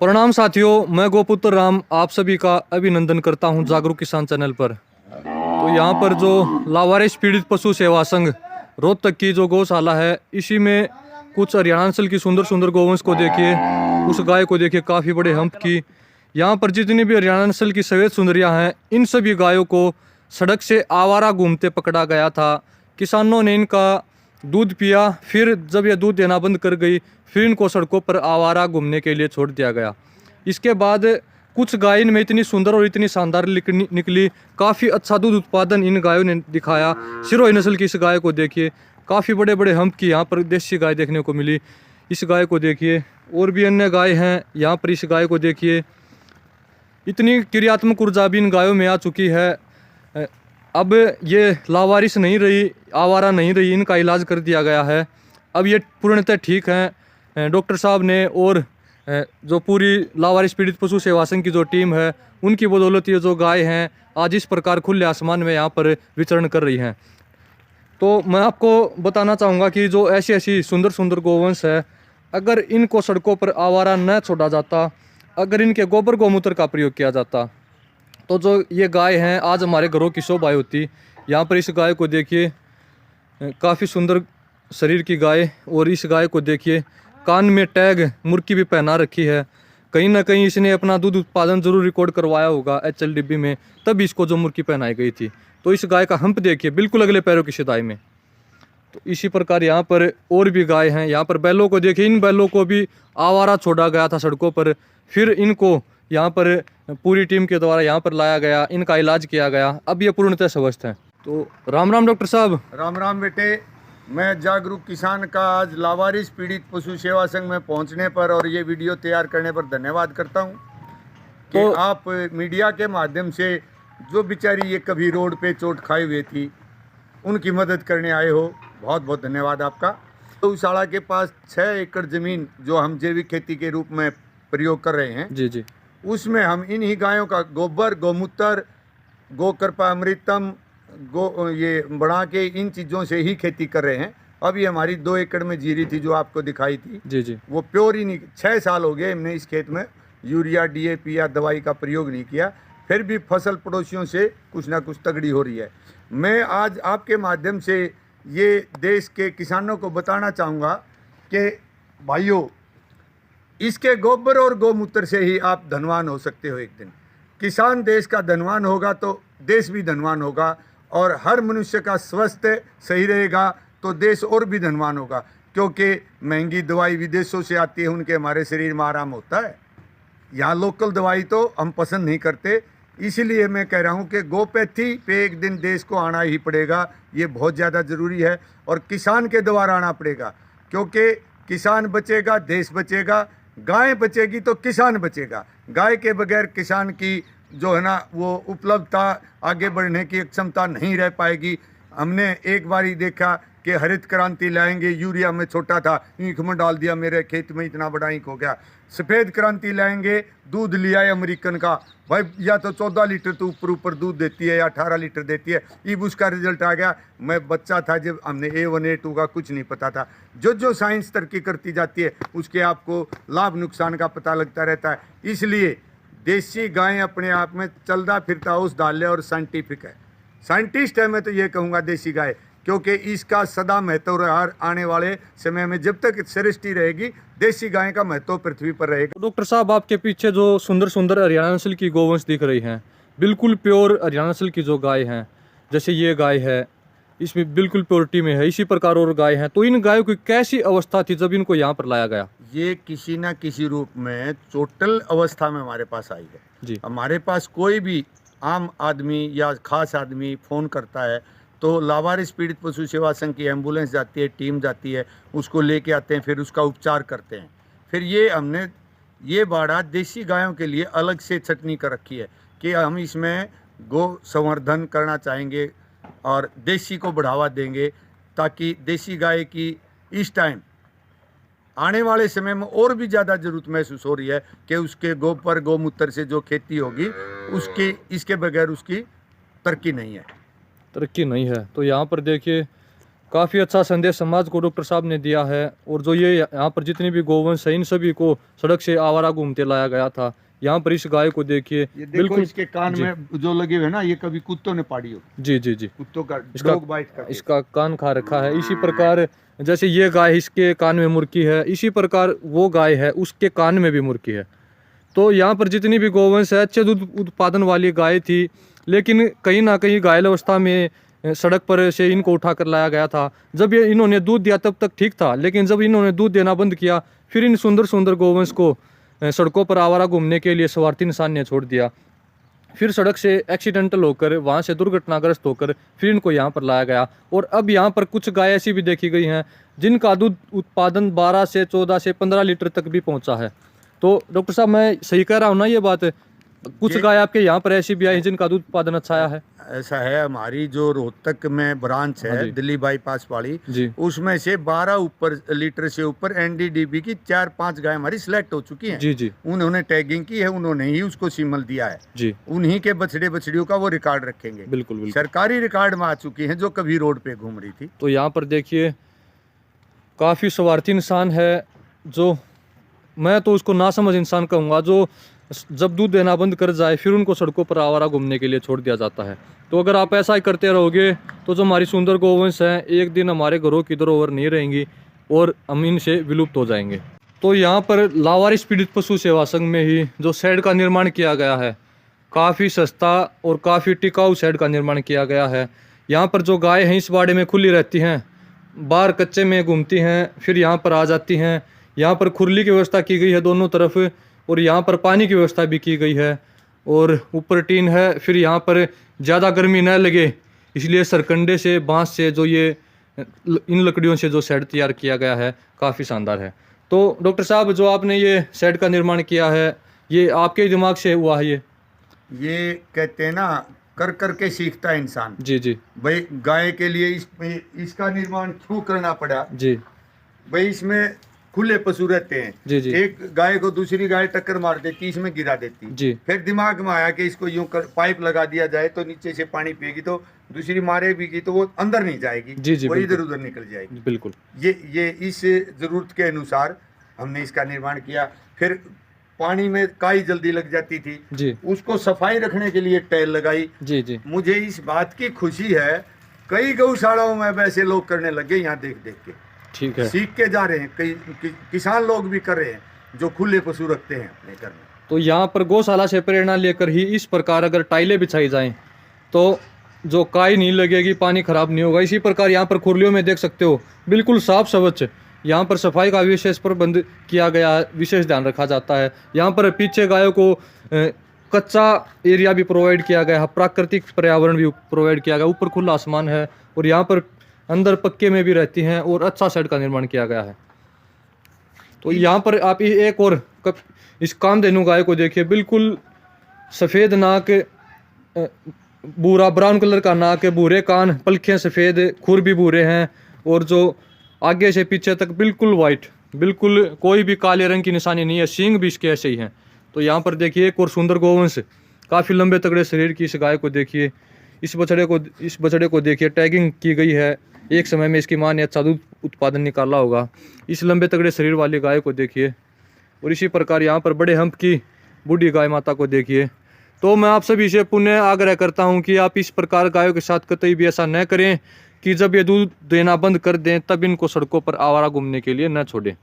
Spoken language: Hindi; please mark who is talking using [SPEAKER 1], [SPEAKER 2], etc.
[SPEAKER 1] प्रणाम साथियों, मैं गोपुत्र राम आप सभी का अभिनंदन करता हूं जागरूक किसान चैनल पर। तो यहाँ पर जो लावारिस पीड़ित पशु सेवा संघ रोहतक की जो गौशाला है, इसी में कुछ हरियाणा नस्ल की सुंदर सुंदर गौवंश को देखिए। उस गाय को देखिए, काफ़ी बड़े हम्प की। यहाँ पर जितनी भी हरियाणा नस्ल की सफ़ेद सुंदरियाँ हैं, इन सभी गायों को सड़क से आवारा घूमते पकड़ा गया था। किसानों ने इनका दूध पिया, फिर जब यह दूध देना बंद कर गई, फिर इनको सड़कों पर आवारा घूमने के लिए छोड़ दिया गया। इसके बाद कुछ गाय इनमें इतनी सुंदर और इतनी शानदार निकली, काफ़ी अच्छा दूध उत्पादन इन गायों ने दिखाया। सिरोही नस्ल की इस गाय को देखिए, काफ़ी बड़े बड़े हम्प की यहाँ पर देसी गाय देखने को मिली। इस गाय को देखिए, और भी अन्य गाय हैं यहाँ पर। इस गाय को देखिए, इतनी क्रियात्मक ऊर्जा भी इन गायों में आ चुकी है। अब ये लावारिस नहीं रही, आवारा नहीं रही, इनका इलाज कर दिया गया है। अब ये पूर्णतः ठीक हैं। डॉक्टर साहब ने और जो पूरी लावारिस पीड़ित पशु सेवा संघ की जो टीम है, उनकी बदौलत ये जो गाय हैं आज इस प्रकार खुले आसमान में यहाँ पर विचरण कर रही हैं। तो मैं आपको बताना चाहूँगा कि जो ऐसी ऐसी सुंदर सुंदर गौवंश है, अगर इनको सड़कों पर आवारा न छोड़ा जाता, अगर इनके गोबर गौमूत्र का प्रयोग किया जाता, तो जो ये गाय हैं आज हमारे घरों की शोभा होती। यहाँ पर इस गाय को देखिए, काफ़ी सुंदर शरीर की गाय। और इस गाय को देखिए, कान में टैग मुर्की भी पहना रखी है। कहीं ना कहीं इसने अपना दूध उत्पादन जरूर रिकॉर्ड करवाया होगा HLDB में, तब इसको जो मुर्की पहनाई गई थी। तो इस गाय का हम्प देखिए, बिल्कुल अगले पैरों की सिधाई में। तो इसी प्रकार यहाँ पर और भी गाय हैं। यहाँ पर बैलों को देखिए, इन बैलों को भी आवारा छोड़ा गया था सड़कों पर, फिर इनको यहाँ पर पूरी टीम के द्वारा यहाँ पर लाया गया, इनका इलाज किया गया। अब ये पूर्णतः स्वस्थ हैं। तो राम राम डॉक्टर साहब।
[SPEAKER 2] राम राम बेटे। मैं जागरूक किसान का आज लावारिस पीड़ित पशु सेवा संघ में पहुंचने पर और ये वीडियो तैयार करने पर धन्यवाद करता हूं कि आप मीडिया के माध्यम से जो बेचारी ये कभी रोड पे चोट खाई हुई थी, उनकी मदद करने आए हो। बहुत बहुत धन्यवाद आपका। गौशाला के पास 6 एकड़ ज़मीन जो हम जैविक खेती के रूप में प्रयोग कर रहे हैं,
[SPEAKER 1] जी जी,
[SPEAKER 2] उसमें हम इन्हीं गायों का गोबर, गौमूत्र, गोकृपा अमृतम, ये बना के इन चीज़ों से ही खेती कर रहे हैं। अब ये हमारी 2 एकड़ में जीरी थी जो आपको दिखाई थी,
[SPEAKER 1] जी जी,
[SPEAKER 2] वो प्योर ही नहीं। 6 साल हो गए हमने इस खेत में यूरिया, DAP या दवाई का प्रयोग नहीं किया, फिर भी फसल पड़ोसियों से कुछ ना कुछ तगड़ी हो रही है। मैं आज आपके माध्यम से ये देश के किसानों को बताना चाहूँगा कि भाइयों, इसके गोबर और गौमूत्र से ही आप धनवान हो सकते हो। एक दिन किसान देश का धनवान होगा तो देश भी धनवान होगा, और हर मनुष्य का स्वास्थ्य सही रहेगा तो देश और भी धनवान होगा। क्योंकि महंगी दवाई विदेशों से आती है, उनके हमारे शरीर में आराम होता है। यहाँ लोकल दवाई तो हम पसंद नहीं करते। इसीलिए मैं कह रहा हूँ कि गोपैथी पे एक दिन देश को आना ही पड़ेगा। ये बहुत ज़्यादा ज़रूरी है और किसान के द्वारा आना पड़ेगा, क्योंकि किसान बचेगा देश बचेगा। गाय बचेगी तो किसान बचेगा। गाय के बगैर किसान की जो है ना, वो उपलब्धता, आगे बढ़ने की क्षमता नहीं रह पाएगी। हमने एक बार ही देखा कि हरित क्रांति लाएंगे, यूरिया में छोटा था, ईंख में डाल दिया, मेरे खेत में इतना बड़ा ईंख हो गया। सफ़ेद क्रांति लाएंगे, दूध लिया है अमेरिकन का, भाई या तो 14 लीटर तो ऊपर दूध देती है या 18 लीटर देती है। अब उसका रिजल्ट आ गया। मैं बच्चा था जब हमने A1 A2 का कुछ नहीं पता था। जो साइंस तरक्की करती जाती है, उसके आपको लाभ नुकसान का पता लगता रहता है। इसलिए देसी गाय अपने आप में चलता फिरता उस डाले और साइंटिफिक है, साइंटिस्ट है। मैं तो ये कहूँगा देसी गाय, क्योंकि इसका सदा महत्व रहा। आने वाले समय में जब तक सृष्टि रहेगी, देसी गाय का महत्व पृथ्वी पर रहेगा।
[SPEAKER 1] डॉक्टर साहब, आपके पीछे जो सुंदर सुंदर हरियाणा नस्ल की गौवंश दिख रही हैं, बिल्कुल प्योर हरियाणा नस्ल की जो गाय हैं, जैसे ये गाय है, इसमें बिल्कुल प्योरिटी में है। इसी प्रकार और गाय हैं। तो इन गायों की कैसी अवस्था थी जब इनको यहाँ पर लाया गया?
[SPEAKER 2] ये किसी न किसी रूप में चोटल अवस्था में हमारे पास आई है
[SPEAKER 1] जी।
[SPEAKER 2] हमारे पास कोई भी आम आदमी या खास आदमी फ़ोन करता है तो लावारिस पीड़ित पशु सेवा संघ की एम्बुलेंस जाती है, टीम जाती है, उसको लेके आते हैं, फिर उसका उपचार करते हैं। फिर ये हमने ये बाड़ा देसी गायों के लिए अलग से छटनी कर रखी है कि हम इसमें गौ संवर्धन करना चाहेंगे और देसी को बढ़ावा देंगे, ताकि देसी गाय की इस टाइम आने वाले समय में और भी ज़्यादा ज़रूरत महसूस हो रही है कि उसके गोबर गौमूत्र से जो खेती होगी, उसकी इसके बगैर उसकी तरक्की नहीं है।
[SPEAKER 1] तरक्की नहीं है। तो यहाँ पर देखिए, काफ़ी अच्छा संदेश समाज को डॉक्टर साहब ने दिया है। और जो ये यहाँ पर जितनी भी गोवंश है इन सभी को सड़क से आवारा घूमते लाया गया था। यहाँ पर इस गाय को देखिए,
[SPEAKER 2] ये देखो इसके कान में जो लगे हुए ना, ये कभी कुत्तों ने पाड़ी हो।
[SPEAKER 1] जी जी जी,
[SPEAKER 2] कुत्तों का
[SPEAKER 1] इसका
[SPEAKER 2] डॉग बाइट का
[SPEAKER 1] इसका कान खा रखा है। इसी प्रकार जैसे ये गाय इसके कान में मुर्की है, इसी प्रकार वो गाय है उसके कान में भी मुर्की है। तो यहाँ पर जितनी भी गोवंश है अच्छे दूध उत्पादन वाली गाय थी, लेकिन कहीं ना कहीं घायल अवस्था में सड़क पर से इनको उठा कर लाया गया था। जब ये इन्होंने दूध दिया तब तक ठीक था, लेकिन जब इन्होंने दूध देना बंद किया फिर इन सुंदर सुंदर गोवंश को सड़कों पर आवारा घूमने के लिए स्वार्थी इंसान ने छोड़ दिया। फिर सड़क से एक्सीडेंटल होकर वहाँ से दुर्घटनाग्रस्त होकर फिर इनको यहाँ पर लाया गया। और अब यहाँ पर कुछ गाय ऐसी भी देखी गई हैं जिनका दूध उत्पादन 12 से 14 से 15 लीटर तक भी पहुँचा है। तो डॉक्टर साहब मैं सही कह रहा हूँ ना ये बात? कुछ गाय आपके यहाँ पर ऐसी भी आई जिनका दूध उत्पादन अच्छा आया है?
[SPEAKER 2] ऐसा है, हमारी जो रोहतक में ब्रांच
[SPEAKER 1] हाँ
[SPEAKER 2] है
[SPEAKER 1] जी।
[SPEAKER 2] दिल्ली बाईपास वाली,
[SPEAKER 1] जी
[SPEAKER 2] उसमें से 12 ऊपर लीटर से ऊपर एनडीडीबी की 4-5 गाय हमारी सिलेक्ट हो चुकी हैं।
[SPEAKER 1] जी जी
[SPEAKER 2] उन्होंने टैगिंग की है, उन्होंने ही उसको सीमल दिया है।
[SPEAKER 1] जी,
[SPEAKER 2] उन्हीं के बछड़े बछड़ियों का वो रिकॉर्ड रखेंगे।
[SPEAKER 1] बिल्कुल बिल्कुल।
[SPEAKER 2] सरकारी रिकॉर्ड में आ चुकी हैं जो कभी रोड पे घूम रही थी।
[SPEAKER 1] तो यहाँ पर देखिए काफ़ी स्वार्थी इंसान है, जो मैं तो उसको नासमझ इंसान कहूँगा, जो जब दूध देना बंद कर जाए फिर उनको सड़कों पर आवारा घूमने के लिए छोड़ दिया जाता है। तो अगर आप ऐसा ही करते रहोगे तो जो हमारी सुंदर गोवंश हैं एक दिन हमारे घरों की धरोहर नहीं रहेंगी और हम इनसे विलुप्त हो जाएंगे। तो यहाँ पर लावारिस पीड़ित पशु सेवा संघ में ही जो शेड का निर्माण किया गया है, काफ़ी सस्ता और काफ़ी टिकाऊ शेड का निर्माण किया गया है। यहाँ पर जो गाय हैं इस बाड़े में खुली रहती हैं, बाहर कच्चे में घूमती हैं, फिर यहाँ पर आ जाती हैं। यहाँ पर खुरली की व्यवस्था की गई है दोनों तरफ, और यहाँ पर पानी की व्यवस्था भी की गई है, और ऊपर टीन है। फिर यहाँ पर ज़्यादा गर्मी न लगे इसलिए सरकंडे से बांस से जो ये इन लकड़ियों से जो शेड तैयार किया गया है काफ़ी शानदार है। तो डॉक्टर साहब जो आपने ये शेड का निर्माण किया है ये आपके दिमाग से हुआ है? ये
[SPEAKER 2] कहते हैं ना, कर कर के सीखता है इंसान।
[SPEAKER 1] जी जी
[SPEAKER 2] भाई गाय के लिए इसका निर्माण क्यों करना पड़ा?
[SPEAKER 1] जी
[SPEAKER 2] भाई इसमें खुले पशु रहते हैं।
[SPEAKER 1] जी जी
[SPEAKER 2] एक गाय को दूसरी गाय टक्कर मार देती, इसमें गिरा देती।
[SPEAKER 1] जी,
[SPEAKER 2] फिर दिमाग में आया कि इसको यूं कर पाइप लगा दिया जाए तो नीचे से पानी पिएगी, तो दूसरी मारे भी तो वो अंदर नहीं जाएगी।
[SPEAKER 1] जी जी,
[SPEAKER 2] वो
[SPEAKER 1] बिल्कुल।
[SPEAKER 2] इधर उधर निकल जाएगी।
[SPEAKER 1] बिल्कुल।
[SPEAKER 2] ये इस जरूरत के अनुसार हमने इसका निर्माण किया। फिर पानी में काई जल्दी लग जाती थी
[SPEAKER 1] जी,
[SPEAKER 2] उसको सफाई रखने के लिए टैल लगाई।
[SPEAKER 1] जी जी,
[SPEAKER 2] मुझे इस बात की खुशी है, कई गौशालाओं में वैसे लोग करने लगे, यहाँ देख देख के
[SPEAKER 1] ठीक है।
[SPEAKER 2] सीख के जा रहे हैं। कई किसान लोग भी कर रहे हैं जो खुले पशु रखते हैं अपने घर में।
[SPEAKER 1] तो यहाँ पर गौशाला से प्रेरणा लेकर ही इस प्रकार अगर टाइलें बिछाई जाएं तो जो काई नहीं लगेगी, पानी खराब नहीं होगा। इसी प्रकार यहाँ पर खुरलियों में देख सकते हो बिल्कुल साफ स्वच्छ, यहाँ पर सफाई का विशेष प्रबंध किया गया है, विशेष ध्यान रखा जाता है। यहाँ पर पीछे गायों को कच्चा एरिया भी प्रोवाइड किया गया है, प्राकृतिक पर्यावरण भी प्रोवाइड किया गया, ऊपर खुला आसमान है और यहाँ पर अंदर पक्के में भी रहती हैं और अच्छा शेड का निर्माण किया गया है। तो यहाँ पर आप एक और इस कामधेनु गाय को देखिए, बिल्कुल सफ़ेद नाक, भूरा ब्राउन कलर का नाक, भूरे कान, पलखें सफ़ेद, खुर भी भूरे हैं और जो आगे से पीछे तक बिल्कुल वाइट, बिल्कुल कोई भी काले रंग की निशानी नहीं है। सींग भी इसके ऐसे ही हैं। तो यहाँ पर देखिए एक और सुंदर गोवंश, काफ़ी लंबे तगड़े शरीर की इस गाय को देखिए। इस बछड़े को देखिए, टैगिंग की गई है। एक समय में इसकी माँ ने अच्छा दूध उत्पादन निकाला होगा। इस लंबे तगड़े शरीर वाली गाय को देखिए और इसी प्रकार यहाँ पर बड़े हम्प की बूढ़ी गाय माता को देखिए। तो मैं आप सभी से पुनः आग्रह करता हूँ कि आप इस प्रकार गायों के साथ कतई भी ऐसा न करें कि जब ये दूध देना बंद कर दें तब इनको सड़कों पर आवारा घूमने के लिए न छोड़ें।